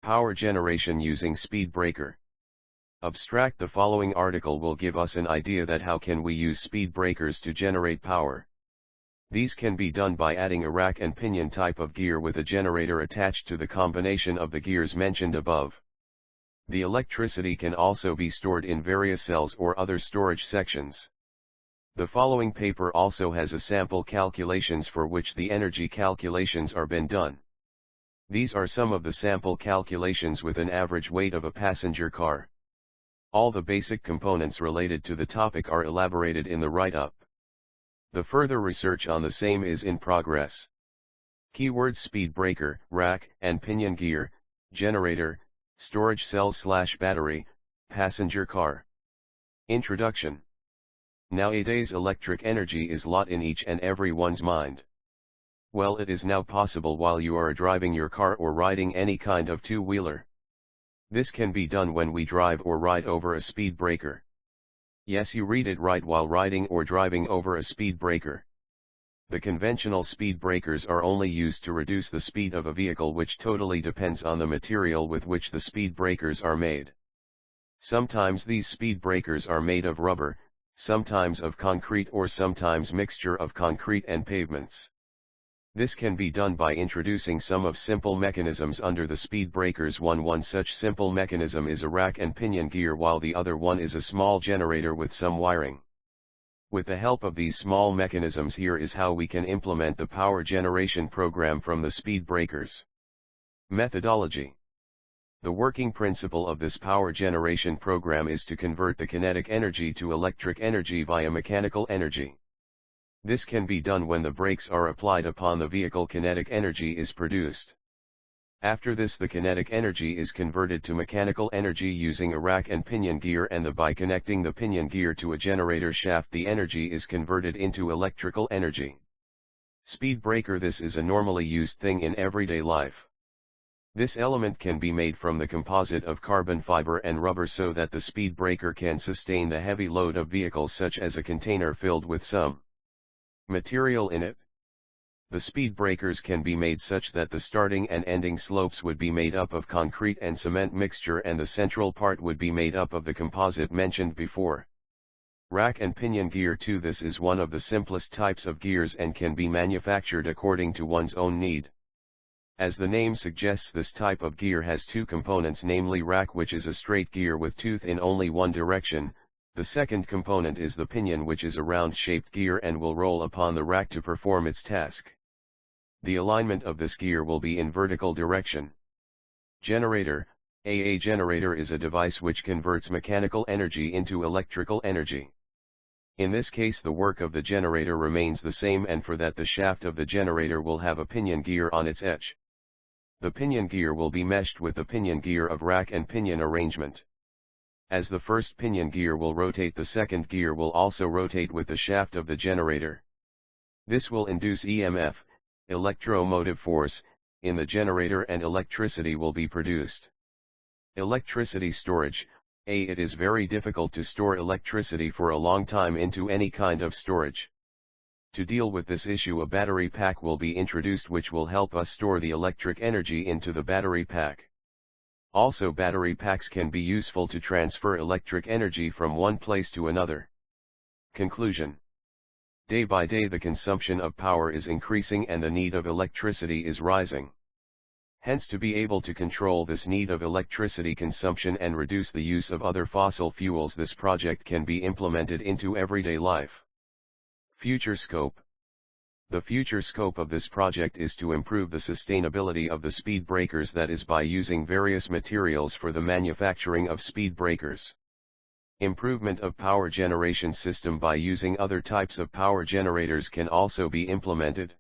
Power generation using speed breaker. Abstract. The following article will give us an idea that how can we use speed breakers to generate power. These can be done by adding a rack and pinion type of gear with a generator attached to the combination of the gears mentioned above. The electricity can also be stored in various cells or other storage sections. The following paper also has a sample calculations for which the energy calculations are been done. These are some of the sample calculations with an average weight of a passenger car. All the basic components related to the topic are elaborated in the write-up. The further research on the same is in progress. Keywords: speed breaker, rack and pinion gear, generator, storage cells/battery, passenger car. Introduction. Nowadays electric energy is lot in each and everyone's mind. Well, it is now possible while you are driving your car or riding any kind of two-wheeler. This can be done when we drive or ride over a speed breaker. Yes, you read it right, while riding or driving over a speed breaker. The conventional speed breakers are only used to reduce the speed of a vehicle, which totally depends on the material with which the speed breakers are made. Sometimes these speed breakers are made of rubber, sometimes of concrete, or sometimes mixture of concrete and pavements. This can be done by introducing some of simple mechanisms under the speed breakers. One such simple mechanism is a rack and pinion gear, while the other one is a small generator with some wiring. With the help of these small mechanisms, here is how we can implement the power generation program from the speed breakers. Methodology. The working principle of this power generation program is to convert the kinetic energy to electric energy via mechanical energy. This can be done when the brakes are applied upon the vehicle. Kinetic energy is produced. After this, the kinetic energy is converted to mechanical energy using a rack and pinion gear, and by connecting the pinion gear to a generator shaft, the energy is converted into electrical energy. Speed breaker. This is a normally used thing in everyday life. This element can be made from the composite of carbon fiber and rubber, so that the speed breaker can sustain the heavy load of vehicles, such as a container filled with some material in it. The speed breakers can be made such that the starting and ending slopes would be made up of concrete and cement mixture, and the central part would be made up of the composite mentioned before. Rack and pinion gear 2. This is one of the simplest types of gears and can be manufactured according to one's own need. As the name suggests, this type of gear has two components, namely rack, which is a straight gear with tooth in only one direction. The second component is the pinion, which is a round-shaped gear and will roll upon the rack to perform its task. The alignment of this gear will be in vertical direction. Generator. A generator is a device which converts mechanical energy into electrical energy. In this case, the work of the generator remains the same, and for that the shaft of the generator will have a pinion gear on its edge. The pinion gear will be meshed with the pinion gear of rack and pinion arrangement. As the first pinion gear will rotate, the second gear will also rotate with the shaft of the generator. This will induce EMF, electromotive force, in the generator, and electricity will be produced. Electricity storage. It is very difficult to store electricity for a long time into any kind of storage. To deal with this issue, a battery pack will be introduced, which will help us store the electric energy into the battery pack. Also, battery packs can be useful to transfer electric energy from one place to another. Conclusion. Day by day the consumption of power is increasing and the need of electricity is rising. Hence, to be able to control this need of electricity consumption and reduce the use of other fossil fuels, this project can be implemented into everyday life. Future scope. The future scope of this project is to improve the sustainability of the speed breakers, that is by using various materials for the manufacturing of speed breakers. Improvement of power generation system by using other types of power generators can also be implemented.